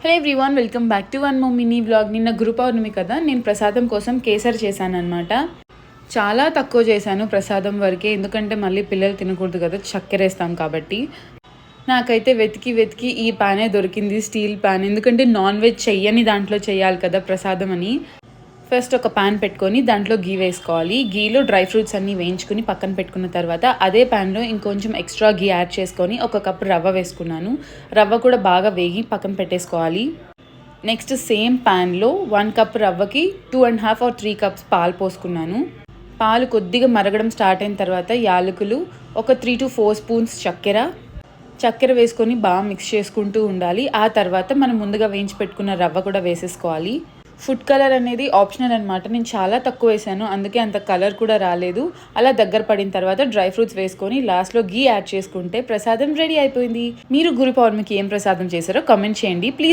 Hello everyone, welcome back to one more mini vlog. నిన్న గురు పౌర్ణమి కదా, నేను ప్రసాదం కోసం కేసరి చేశాను అనమాట. చాలా తక్కువ చేశాను ప్రసాదం వరకే, ఎందుకంటే మళ్ళీ పిల్లలు తినకూడదు కదా, చక్కెర వేస్తాం కాబట్టి. నాకైతే వెతికి వెతికి ఈ ప్యానే దొరికింది, స్టీల్ ప్యాన్. ఎందుకంటే నాన్ వెజ్ చెయ్యని దాంట్లో చేయాలి కదా ప్రసాదం అని. ఫస్ట్ ఒక ప్యాన్ పెట్టుకొని దాంట్లో గీ వేసుకోవాలి. గీలో డ్రై ఫ్రూట్స్ అన్నీ వేయించుకుని పక్కన పెట్టుకున్న తర్వాత అదే ప్యాన్లో ఇంకొంచెం ఎక్స్ట్రా గీ యాడ్ చేసుకొని ఒక కప్పు రవ్వ వేసుకున్నాను. రవ్వ కూడా బాగా వేగి పక్కన పెట్టేసుకోవాలి. నెక్స్ట్ సేమ్ ప్యాన్లో 1 కప్ రవ్వకి 2.5 or 3 cups పాలు పోసుకున్నాను. పాలు కొద్దిగా మరగడం స్టార్ట్ అయిన తర్వాత యాలకులు, ఒక 3 to 4 spoons చక్కెర వేసుకొని బాగా మిక్స్ చేసుకుంటూ ఉండాలి. ఆ తర్వాత మనం ముందుగా వేయించి పెట్టుకున్న రవ్వ కూడా వేసేసుకోవాలి. ఫుడ్ కలర్ అనేది ఆప్షనల్ అనమాట. నేను చాలా తక్కువ వేసాను, అందుకే అంత కలర్ కూడా రాలేదు. అలా దగ్గర పడిన తర్వాత డ్రై ఫ్రూట్స్ వేసుకొని లాస్ట్లో గీ యాడ్ చేసుకుంటే ప్రసాదం రెడీ అయిపోయింది. మీరు గురు పౌర్ణమికి ఏం ప్రసాదం చేశారో కామెంట్ చేయండి ప్లీజ్.